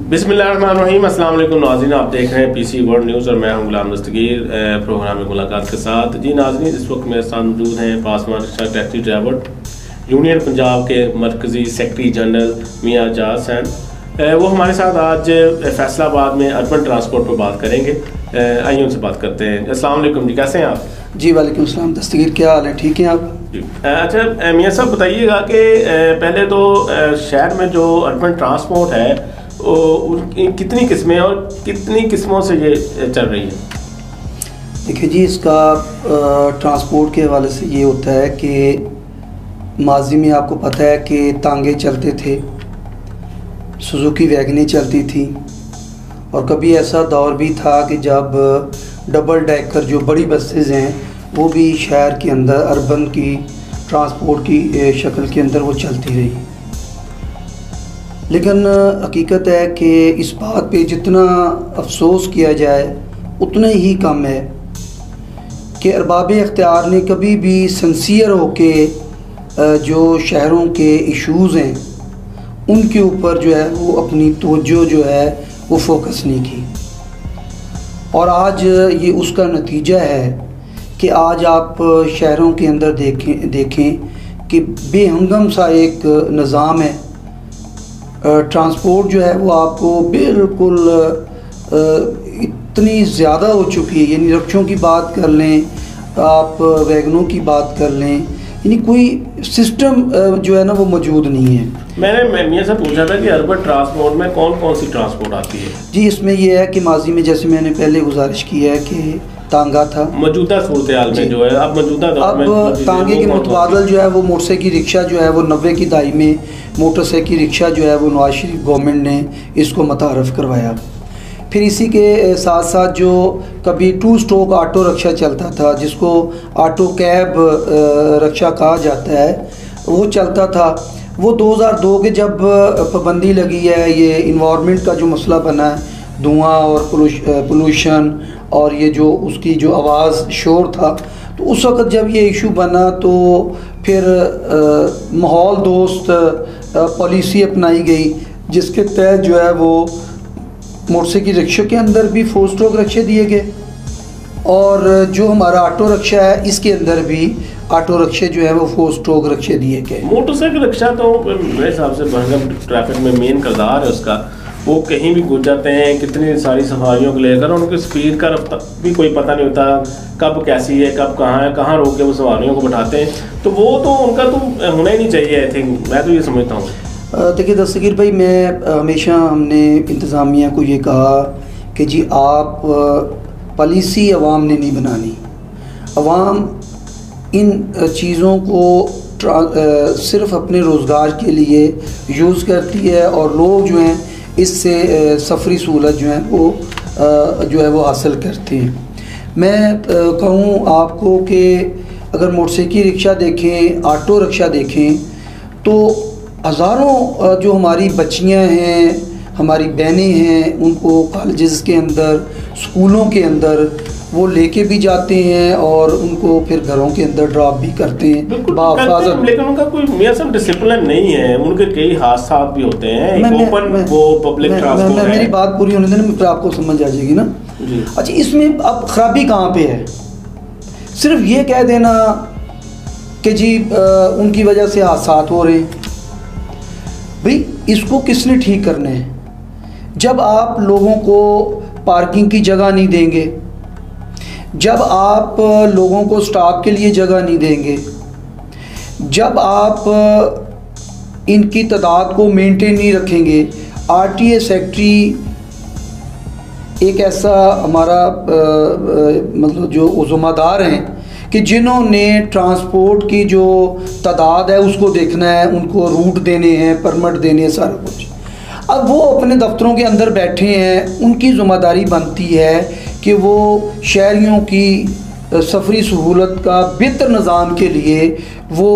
बिस्मिल्लाहिर्रहमानिर्रहीम। अस्सलाम वालेकुम नाज़रीन, आप देख रहे हैं पीसी वर्ल्ड न्यूज़ और मैं हूं गुलाम दस्तगीर प्रोग्राम में मुलाकात के साथ। जी नाज़रीन, इस वक्त मेरे साथ मौजूद हैं Paswan rickshaw taxi driver union Punjab के मरकज़ी सेक्रेटरी जनरल मियाँ जाज हैं। वो हमारे साथ आज फैसलाबाद में अर्बन ट्रांसपोर्ट पर बात करेंगे। आइए उनसे बात करते हैं। अस्सलाम वालेकुम जी, कैसे हैं आप? जी वालेकुम सलाम दस्तगीर, क्या हाल है? ठीक हैं आप? अच्छा मियाँ साहब, बताइएगा कि पहले तो शहर में जो अर्बन ट्रांसपोर्ट है उनकी कितनी किस्में और कितनी किस्मों से ये चल रही है? देखिए जी, इसका ट्रांसपोर्ट के हवाले से ये होता है कि माजी में आपको पता है कि तांगे चलते थे, सुजुकी वैगनें चलती थी, और कभी ऐसा दौर भी था कि जब डबल डेकर जो बड़ी बसेज हैं वो भी शहर के अंदर अर्बन की ट्रांसपोर्ट की शक्ल के अंदर वो चलती रही। लेकिन हकीकत है कि इस बात पे जितना अफसोस किया जाए उतना ही कम है कि अरबाब इख्तियार ने कभी भी सिंसियर होके जो शहरों के इश्यूज़ हैं उनके ऊपर जो है वो अपनी तवज्जो जो है वो फोकस नहीं की। और आज ये उसका नतीजा है कि आज आप शहरों के अंदर देखें कि बेहंगम सा एक निज़ाम है। ट्रांसपोर्ट जो है वो आपको बिल्कुल इतनी ज़्यादा हो चुकी है, यानी रिक्शों की बात कर लें, आप वैगनों की बात कर लें, यानी कोई सिस्टम जो है ना वो मौजूद नहीं है। मैंने मियाँ से पूछा था कि अर्बन ट्रांसपोर्ट में कौन कौन सी ट्रांसपोर्ट आती है? जी, इसमें यह है कि माजी में जैसे मैंने पहले गुजारिश की है कि तांगा था, मौजूदा सूरत हाल में जो है अब तांगे के मुतबादल जो है वो मोटरसाइकिल रिक्शा जो है वो 90 की दहाई में मोटरसाइकिल रिक्शा जो है वो नवाज शरीफ गवर्नमेंट ने इसको मुतारफ़ करवाया। फिर इसी के साथ साथ जो कभी 2 स्ट्रोक ऑटो रिक्शा चलता था जिसको ऑटो कैब रिक्शा कहा जाता है, वो चलता था। वो 2002 के जब पाबंदी लगी है, ये इन्वायरमेंट का जो मसला बना है, धुआं और पोल्यूशन और ये जो उसकी जो आवाज़ शोर था, तो उस वक़्त जब ये इशू बना तो फिर माहौल दोस्त पॉलिसी अपनाई गई जिसके तहत जो है वो मोटरसाइकिल रिक्शे के अंदर भी 4 स्ट्रोक रिक्शे दिए गए और जो हमारा ऑटो रिक्शा है इसके अंदर भी ऑटो रिक्शे जो है वो 4 स्ट्रोक रिक्शे दिए गए। मोटरसाइकिल रिक्शा तो मेरे हिसाब से भरगम ट्रैफिक में मेन किरदार है उसका। वो कहीं भी घुस जाते हैं, कितनी सारी सफारियों को लेकर, उनकी स्पीड का रफ्तार भी कोई पता नहीं होता, कब कैसी है, कब कहाँ है, कहाँ रोक के वो सवारियों को बैठाते हैं। तो वो तो उनका तो होना ही नहीं चाहिए। आई थिंक मैं तो ये समझता हूँ। देखिए दस्तगीर भाई, मैं हमेशा हमने इंतज़ामिया को ये कहा कि जी आप पॉलिसी अवाम ने नहीं बनानी, अवाम इन चीज़ों को सिर्फ़ अपने रोज़गार के लिए यूज़ करती है और लोग जो हैं इससे सफरी सहूलत जो है वो हासिल करते हैं। मैं कहूँ आपको कि अगर मोटरसाइकिल रिक्शा देखें, ऑटो रिक्शा देखें, तो हज़ारों जो हमारी बच्चियाँ हैं, हमारी बहनें हैं, उनको कॉलेजेस के अंदर, स्कूलों के अंदर वो लेके भी जाते हैं और उनको फिर घरों के अंदर ड्रॉप भी करते हैं बाहिफाजत। लेकिन उनका कोई मियाँ साहब डिसिप्लिन नहीं है, उनके कई हादसा भी होते हैं। मेरी बात पूरी होने देना, फिर आपको समझ आ जाएगी ना। अच्छा, इसमें अब खराबी कहाँ पे है? सिर्फ ये कह देना कि जी उनकी वजह से हादसा हो रहे हैं, भाई इसको किसने ठीक करना है? जब आप लोगों को पार्किंग की जगह नहीं देंगे, जब आप लोगों को स्टाफ के लिए जगह नहीं देंगे, जब आप इनकी तादाद को मेंटेन नहीं रखेंगे। आरटीए सेक्रेटरी एक ऐसा हमारा मतलब जो ज़िम्मेदार हैं कि जिन्होंने ट्रांसपोर्ट की जो तादाद है उसको देखना है, उनको रूट देने हैं, परमिट देने हैं, सारा कुछ। अब वो अपने दफ्तरों के अंदर बैठे हैं, उनकी ज़िम्मेदारी बनती है कि वो शहरियों की सफरी सहूलत का बेहतर निज़ाम के लिए वो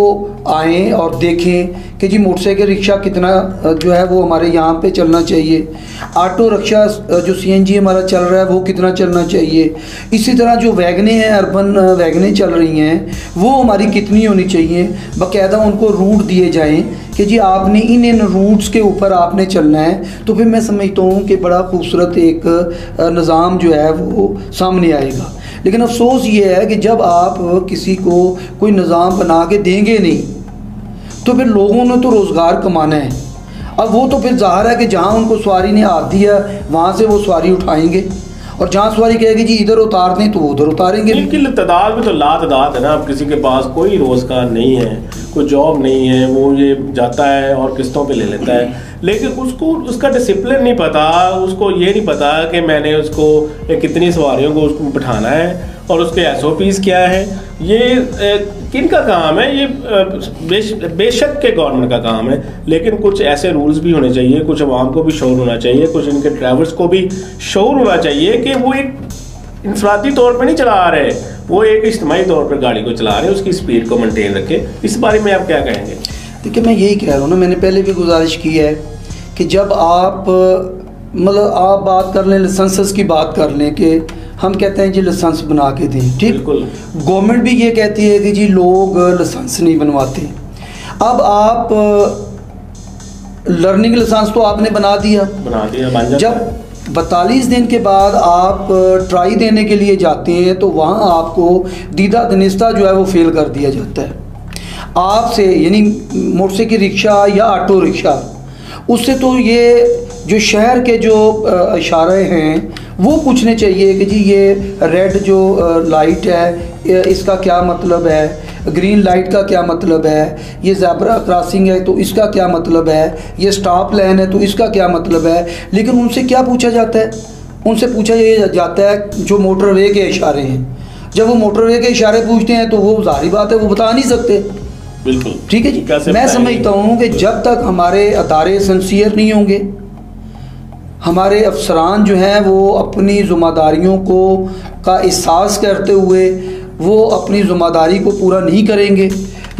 आएँ और देखें कि जी मोटरसाइकिल रिक्शा कितना जो है वो हमारे यहाँ पे चलना चाहिए, ऑटो रिक्शा जो CNG हमारा चल रहा है वो कितना चलना चाहिए, इसी तरह जो वैगनें हैं, अर्बन वैगनें चल रही हैं वो हमारी कितनी होनी चाहिए। बाकायदा उनको रूट दिए जाएं कि जी आपने इन रूट्स के ऊपर आपने चलना है। तो फिर मैं समझता हूँ कि बड़ा खूबसूरत एक निज़ाम जो है वो सामने आएगा। लेकिन अफसोस ये है कि जब आप किसी को कोई निज़ाम बना के देंगे नहीं तो फिर लोगों ने तो रोज़गार कमाना है। अब वो तो फिर ज़ाहिर है कि जहाँ उनको सवारी ने हाथ दिया वहाँ से वो सवारी उठाएंगे, और जहाँ सवारी कहेगी जी इधर उतार दें तो वो उधर उतारेंगे। लेकिन तादाद में तो लातादाद है ना। अब किसी के पास कोई रोज़गार नहीं है, कोई जॉब नहीं है, वो ये जाता है और किस्तों पे ले लेता है, लेकिन उसको उसका डिसिप्लिन नहीं पता, उसको ये नहीं पता कि मैंने उसको कितनी सवारियों को उसको बिठाना है और उसके SOPs क्या है। ये किन का काम है? ये बेशक के गवर्नमेंट का काम है, लेकिन कुछ ऐसे रूल्स भी होने चाहिए, कुछ आवाम को भी शऊर होना चाहिए, कुछ इनके ड्राइवर्स को भी शऊर होना चाहिए कि वो एक इंफरादी तौर पे नहीं चला रहे, वो एक इज्तिमाई तौर पर गाड़ी को चला रहे हैं, उसकी स्पीड को मेंटेन रखे। इस बारे में आप क्या कहेंगे? देखिए मैं यही कह रहा हूँ ना, मैंने पहले भी गुजारिश की है कि जब आप मतलब आप बात कर लें, लाइसेंस की बात कर लें कि हम कहते हैं जी लाइसेंस बना के दें, ठीक, गवर्नमेंट भी ये कहती है कि जी लोग लाइसेंस नहीं बनवाते। अब आप लर्निंग लाइसेंस तो आपने बना दिया, जब 42 दिन के बाद आप ट्राई देने के लिए जाते हैं तो वहाँ आपको दीदा दनिस्ता जो है वो फेल कर दिया जाता है आपसे, यानी मोटरसाइकिल रिक्शा या ऑटो रिक्शा। उससे तो ये जो शहर के जो इशारे हैं वो पूछने चाहिए कि जी ये रेड जो लाइट है इसका क्या मतलब है, ग्रीन लाइट का क्या मतलब है, ये ज़ेब्रा क्रॉसिंग है तो इसका क्या मतलब है, ये स्टॉप लाइन है तो इसका क्या मतलब है। लेकिन उनसे क्या पूछा जाता है? उनसे पूछा ये जाता है जो मोटरवे के इशारे हैं। जब वो मोटरवे के इशारे पूछते हैं तो वो जाहिर बात है वो बता नहीं सकते। बिल्कुल ठीक है जी। मैं समझता हूँ कि जब तक हमारे अदारे सिंसियर नहीं होंगे, हमारे अफसरान जो हैं वो अपनी ज़िम्मेदारियों को का एहसास करते हुए वो अपनी ज़िम्मेदारी को पूरा नहीं करेंगे,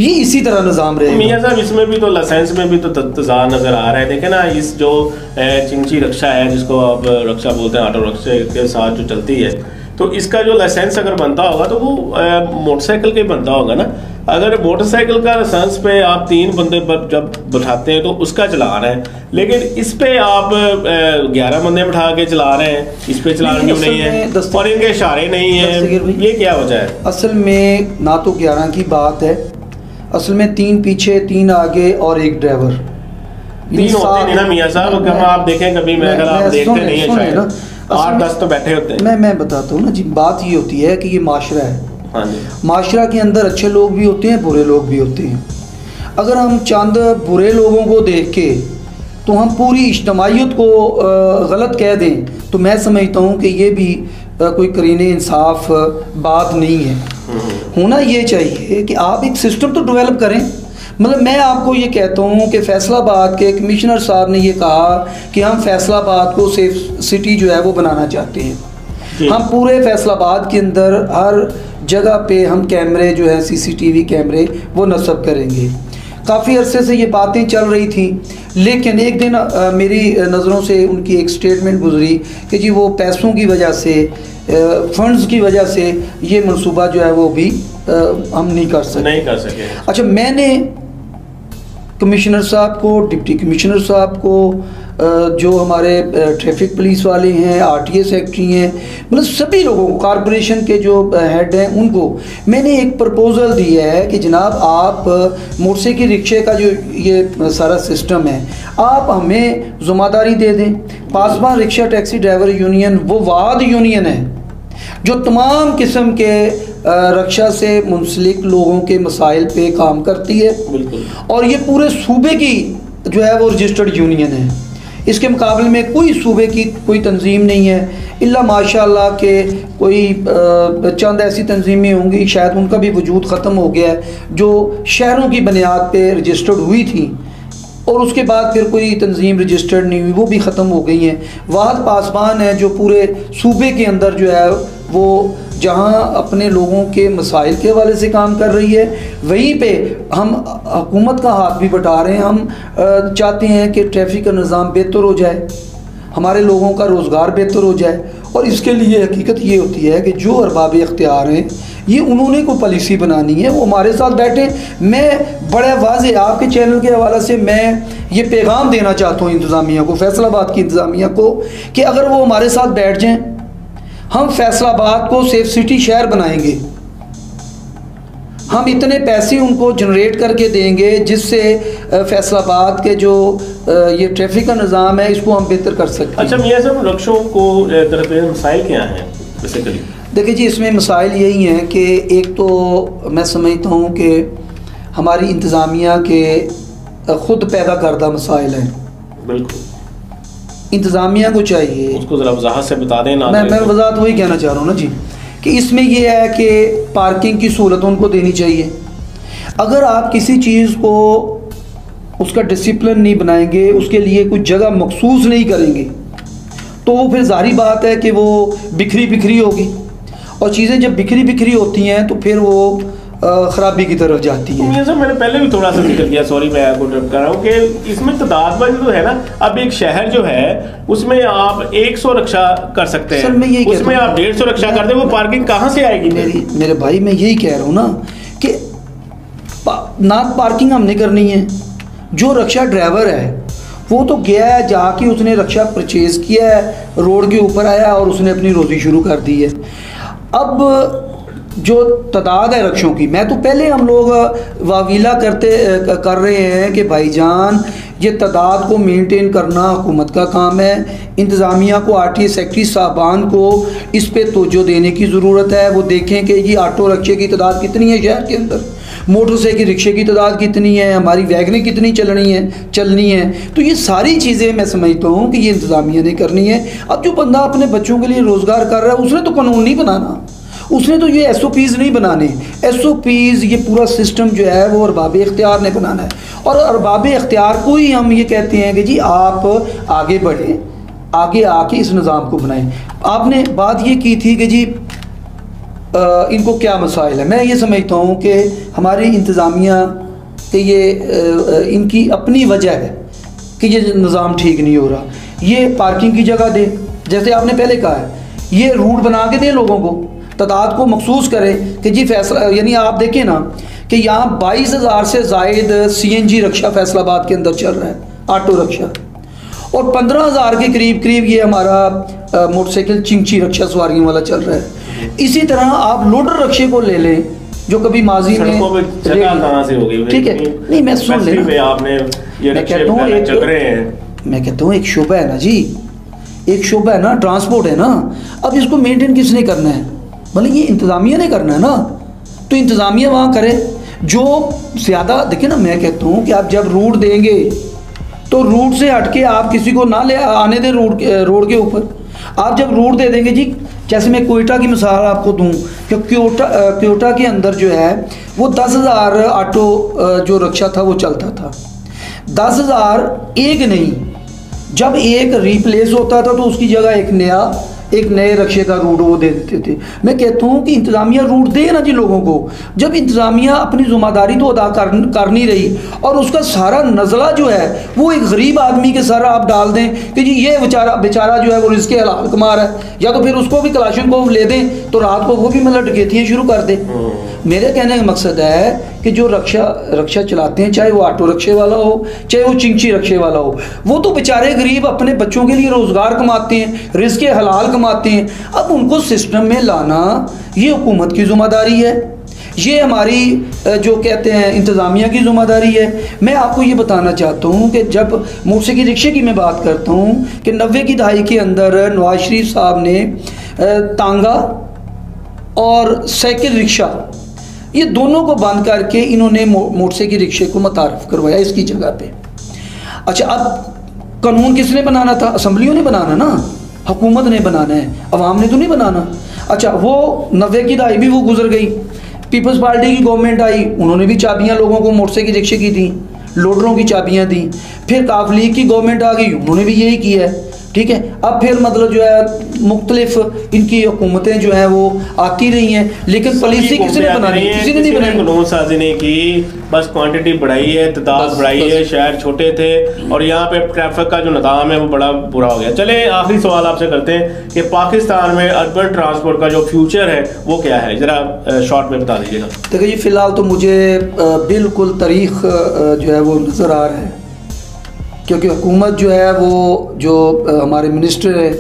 ये इसी तरह निज़ाम रहेगा। मियां साहब इसमें भी तो लाइसेंस में भी तो तज़ाद नज़र आ रहा है। देखें ना, इस जो चिंची रिक्शा है जिसको आप रिक्शा बोलते हैं, ऑटो रिक्शे के साथ जो चलती है, तो इसका जो लाइसेंस अगर बनता होगा तो वो मोटरसाइकिल के बनता होगा ना। अगर मोटरसाइकिल का लाइसेंस पे आप 3 बंदे पर जब बैठाते हैं तो उसका चला रहे हैं, लेकिन इस पे आप 11 बंदे बैठा के चला रहे हैं, इस पे चलाने नहीं है और इनके इशारे नहीं है, ये क्या वजह है? असल में ना तो 11 की बात है, असल में 3 पीछे 3 आगे और 1 ड्राइवर, 3 होते नहीं ना मियां साहब। आप देखें कभी, मैं अगर आप देखते नहीं है शायद 8-10 तो बैठे होते हैं। मैं बताता हूँ ना जी, बात ये होती है कि ये माशरा है। हाँ जी। माशरा के अंदर अच्छे लोग भी होते हैं, बुरे लोग भी होते हैं। अगर हम चंद बुरे लोगों को देख के तो हम पूरी इज्तमाइयत को गलत कह दें तो मैं समझता हूँ कि ये भी कोई करीने इंसाफ बात नहीं है। होना ये चाहिए कि आप एक सिस्टम तो डेवलप करें। मतलब मैं आपको ये कहता हूँ कि फैसलाबाद के कमिश्नर साहब ने ये कहा कि हम फैसलाबाद को सेफ सिटी जो है वो बनाना चाहते हैं। हम पूरे फैसलाबाद के अंदर हर जगह पे हम कैमरे जो है CCTV कैमरे वो नस्ब करेंगे। काफ़ी अरसे से ये बातें चल रही थी, लेकिन एक दिन मेरी नज़रों से उनकी एक स्टेटमेंट गुजरी कि जी वो पैसों की वजह से, फंड्स की वजह से ये मंसूबा जो है वो भी हम नहीं कर सके। अच्छा, मैंने कमिश्नर साहब को, डिप्टी कमिश्नर साहब को, जो हमारे ट्रैफिक पुलिस वाले हैं, RTA सेक्रेटरी हैं, मतलब सभी लोगों को, कॉरपोरेशन के जो हेड हैं उनको मैंने एक प्रपोज़ल दिया है कि जनाब आप मोटरसाइकिल रिक्शे का जो ये सारा सिस्टम है आप हमें ज़िम्मेदारी दे दें। Paswan rickshaw taxi driver union वो वाद यूनियन है जो तमाम किस्म के रक्षा से मुंसलिक लोगों के मसाइल पे काम करती है। बिल्कुल। और ये पूरे सूबे की जो है वो रजिस्टर्ड यूनियन है। इसके मुकाबले में कोई सूबे की कोई तंजीम नहीं है, इल्ला माशाअल्लाह के कोई चंद ऐसी तंजीमें होंगी, शायद उनका भी वजूद ख़त्म हो गया है, जो शहरों की बुनियाद पे रजिस्टर्ड हुई थी और उसके बाद फिर कोई तंजीम रजिस्टर्ड नहीं हुई, वो भी ख़त्म हो गई हैं। वाहद पासवान है जो पूरे सूबे के अंदर जो है वो जहाँ अपने लोगों के मसाइल के हवाले से काम कर रही है, वहीं पे हम हुकूमत का हाथ भी बटा रहे हैं। हम चाहते हैं कि ट्रैफिक का निज़ाम बेहतर हो जाए, हमारे लोगों का रोज़गार बेहतर हो जाए, और इसके लिए हकीकत ये होती है कि जो अरबाब इख्तियार हैं ये उन्होंने कोई पॉलिसी बनानी है, वो हमारे साथ बैठे। मैं बड़े वाज़े आपके चैनल के हवाले से मैं ये पैगाम देना चाहता हूँ इंतज़ामिया को, फैसलाबाद की इंतज़ामिया को, कि अगर वो हमारे साथ बैठ जाएँ, हम फैसलाबाद को सेफ सिटी शहर बनाएंगे। हम इतने पैसे उनको जनरेट करके देंगे जिससे फैसलाबाद के जो ये ट्रैफिक का निज़ाम है इसको हम बेहतर कर सकते हैं। अच्छा मियां साहब, रक्षों को दरपेश मसाइल क्या हैं बेसिकली? देखिए जी, इसमें मसाइल यही हैं कि एक तो मैं समझता हूँ कि हमारी इंतज़ामिया के ख़ुद पैदा करदा मसाइल हैं। बिल्कुल, इंतज़ामिया को चाहिए, उसको ज़रा वज़ाहत से बता दें ना। मैं वज़ाहत वही कहना चाह रहा हूँ ना जी, कि इसमें यह है कि पार्किंग की सहूलत उनको देनी चाहिए। अगर आप किसी चीज़ को उसका डिसिप्लिन नहीं बनाएंगे, उसके लिए कुछ जगह मखसूस नहीं करेंगे, तो वो फिर जाहिर बात है कि वो बिखरी बिखरी होगी, और चीज़ें जब बिखरी बिखरी होती हैं तो फिर वो ख़राबी की तरफ जाती है। मियां साहब, मैंने पहले भी थोड़ा सा जिक्र किया, सॉरी मैं आपको इंटरप्ट कर रहा हूँ, कि इसमें तादाद जो है ना, अब एक शहर जो है उसमें आप 100 रक्षा कर सकते हैं, सर मैं यही उसमें आप 150 रक्षा कर दें, वो पार्किंग कहाँ से आएगी? मेरे भाई मैं यही कह रहा हूँ ना कि ना पार्किंग हमने करनी है। जो रक्षा ड्राइवर है वो तो गया है, जाके उसने रक्षा परचेज़ किया है, रोड के ऊपर आया और उसने अपनी रोज़ी शुरू कर दी है। अब जो तादाद है रक्षों की, मैं तो पहले हम लोग वावीला कर रहे हैं कि भाईजान ये तादाद को मेंटेन करना हुकूमत का काम है। इंतज़ामिया को, RTA सेक्रेटरी साहबान को इस पे तवज्जो देने की ज़रूरत है। वो देखें कि ये ऑटो रिक्शे की तादाद कितनी है शहर के अंदर, मोटरसाइकिल रिक्शे की तादाद कितनी है, हमारी वैगनें कितनी चलनी है। तो ये सारी चीज़ें मैं समझता हूँ कि ये इंतज़ामिया ने करनी है। अब जो बंदा अपने बच्चों के लिए रोज़गार कर रहा है उसने तो कानून नहीं बनाना, उसने तो ये SOPs नहीं बनाने। SOPs ये पूरा सिस्टम जो है वो अरबाब इख्तियार ने बनाना है, और अरबाब इख्तियार को ही हम ये कहते हैं कि जी आप आगे बढ़ें, आगे आके इस निज़ाम को बनाएं। आपने बात ये की थी कि जी इनको क्या मसाइल है। मैं ये समझता हूँ कि हमारी इंतज़ामिया के ये इनकी अपनी वजह है कि ये निज़ाम ठीक नहीं हो रहा। ये पार्किंग की जगह दे, जैसे आपने पहले कहा है, ये रूट बना के दें, लोगों को तादाद को मखसूस करें कि जी फैसला, यानी आप देखें ना कि यहाँ 22,000 से ज़ायद CNG रक्षा फैसलाबाद के अंदर चल रहा है, ऑटो रक्षा, और 15,000 के करीब ये हमारा मोटरसाइकिल चिंची रक्षा सवारियों वाला चल रहा है। इसी तरह आप लोडर रक्षे को ले लें जो कभी माजी में कहाँ से हो गई, ठीक है, नहीं मैं सुन लेना, मैं कहता हूँ एक शोबा है ना जी, एक शोबा है ना, ट्रांसपोर्ट है ना। अब इसको मेंटेन किसने करना है? मतलब ये इंतज़ामिया ने करना है ना, तो इंतज़ामिया वहाँ करे। जो ज़्यादा देखिए ना, मैं कहता हूँ कि आप जब रूट देंगे तो रूट से हटके आप किसी को ना ले आने दें रोड के ऊपर। आप जब रूट दे देंगे जी, जैसे मैं कोयटा की मिसाल आपको दूँ कि कोयटा के अंदर जो है वो 10,000 ऑटो जो रक्षा था वो चलता था। 10,000 एक नहीं, जब एक रिप्लेस होता था तो उसकी जगह एक नए रक्षे का रूट वो दे देते थे। मैं कहता हूँ कि इंतज़ामिया रूट दे ना जी लोगों को। जब इंतज़ामिया अपनी ज़िम्मेदारी तो अदा कर नहीं रही और उसका सारा नज़ला जो है वो एक गरीब आदमी के सर आप डाल दें कि जी ये बेचारा जो है वो रिज़्क़े हलाल कमा रहा है, या तो फिर उसको भी कलाशनकोव ले दें तो रात को वो भी मतलब डकैतियाँ शुरू कर दे। मेरे कहने का मकसद है कि जो रक्षा चलाते हैं, चाहे वो ऑटो रक्षे वाला हो, चाहे वो चिंची रक्षे वाला हो, वो तो बेचारे गरीब अपने बच्चों के लिए रोज़गार कमाते हैं, रिज़्क़े हलाल कमाते हैं। अब उनको सिस्टम में लाना ये हुकूमत की ज़िम्मेदारी है, ये हमारी जो कहते हैं इंतज़ामिया की ज़िम्मेदारी है। मैं आपको ये बताना चाहता हूँ कि जब मोटरसाइकिल रिक्शे की मैं बात करता हूँ कि 90 की दहाई के अंदर नवाज शरीफ साहब ने तांगा और साइकिल रिक्शा ये दोनों को बंद करके इन्होंने मोटरसाइकिल रिक्शे को मुतारफ़ करवाया इसकी जगह पे। अच्छा, अब कानून किसने बनाना था? असम्बलियों ने बनाना ना, हुकूमत ने बनाना है, अवाम ने तो नहीं बनाना। अच्छा, वो 90 की दहाई भी वो गुजर गई, पीपल्स पार्टी की गवर्नमेंट आई, उन्होंने भी चाबियाँ लोगों को मोटरसाइकिल रिक्शे की दी, लोडरों की चाबियाँ दी। फिर काफ लीग की गवर्नमेंट आ गई, उन्होंने भी यही किया है। ठीक है। अब फिर मतलब जो है मुख्तलिफ इनकी हुकूमतें जो है वो आती रही हैं, लेकिन पॉलिसी किसी ने बनाई, किसी ने नहीं बनाई, कानून साजी नहीं की, बस क्वांटिटी बढ़ाई है, तादाद बढ़ाई है, शहर छोटे थे और यहाँ पे ट्रैफिक का जो निज़ाम है वो बड़ा बुरा हो गया। चले आखिरी सवाल आपसे करते हैं कि पाकिस्तान में अर्बन ट्रांसपोर्ट का जो फ्यूचर है वो क्या है, ज़रा शॉर्ट में बता दीजिएगा। देखिए जी, फ़िलहाल तो मुझे बिल्कुल तारीख जो है वो नज़र आ रहा है, क्योंकि हुकूमत जो है वो जो हमारे मिनिस्टर है,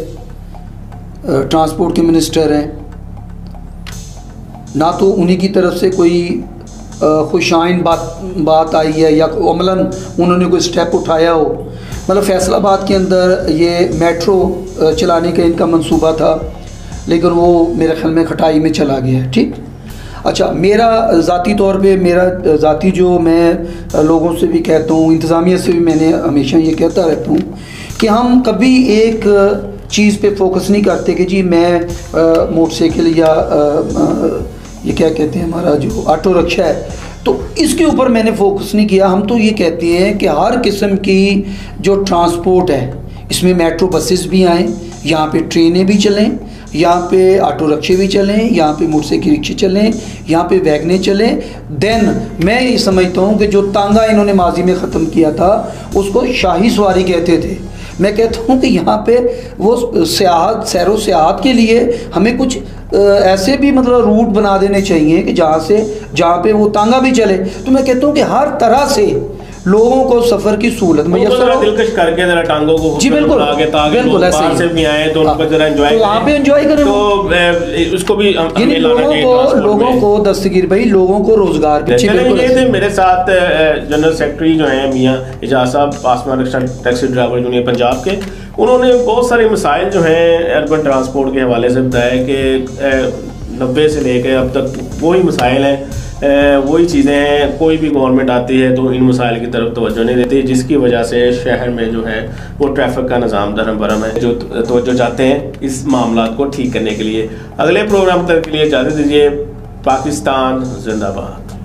ट्रांसपोर्ट के मिनिस्टर हैं, ना तो उन्हीं की तरफ से कोई खुशाइन बात आई है या अमलन उन्होंने कोई स्टेप उठाया हो। मतलब फैसलाबाद के अंदर ये मेट्रो चलाने का इनका मंसूबा था, लेकिन वो मेरे ख्याल में खटाई में चला गया है। ठीक, अच्छा, मेरा ज़ाती तौर पे मेरा ज़ाती जो मैं लोगों से भी कहता हूँ, इंतज़ामिया से भी मैंने हमेशा ये कहता रहता हूँ कि हम कभी एक चीज़ पे फोकस नहीं करते कि जी मैं मोटरसाइकिल या ये क्या कहते हैं हमारा जो ऑटो रिक्शा है, तो इसके ऊपर मैंने फोकस नहीं किया। हम तो ये कहते हैं कि हर किस्म की जो ट्रांसपोर्ट है, इसमें मेट्रो बसेस भी आएँ, यहाँ पे ट्रेनें भी चलें, यहाँ पे ऑटो रिक्शे भी चलें, यहाँ पे मोटरसाइकिल रिक्शे चलें, यहाँ पे वैगनें चलें। देन मैं ये समझता हूँ कि जो तांगा इन्होंने माजी में ख़त्म किया था उसको शाही सवारी कहते थे। मैं कहता हूँ कि यहाँ पे वो सियाहत, सैरो सियाहत के लिए हमें कुछ ऐसे भी मतलब रूट बना देने चाहिए कि जहाँ पे वो तांगा भी चले। तो मैं कहता हूँ कि हर तरह से लोगों को सफर की सहूलत मैसर हो, दिलकश करके जरा टांगों को जी बिल्कुल बिल्कुल बाहर से भी आए तो उनको जरा एंजॉय करें, वहाँ पे एंजॉय करें, तो उसको भी लोगों को दस्तगीर भाई लोगों को रोजगार। ये थे मेरे साथ जनरल सेक्रेटरी जो हैं मियाँ एजाज साहब, Paswan rickshaw taxi driver union Punjab के। उन्होंने बहुत सारे मसाइल जो हैं अर्बन ट्रांसपोर्ट के हवाले से बताया कि 90 से लेकर अब तक वही मसाइल हैं, वही चीज़ें हैं। कोई भी गवर्नमेंट आती है तो इन मसाइल की तरफ तवज्जो नहीं देती, जिसकी वजह से शहर में जो है वो ट्रैफिक का निज़ाम धर्म भरम है, जो तवज्जो चाहते हैं इस मामला को ठीक करने के लिए। अगले प्रोग्राम तक के लिए इजाज़त दीजिए। पाकिस्तान जिंदाबाद।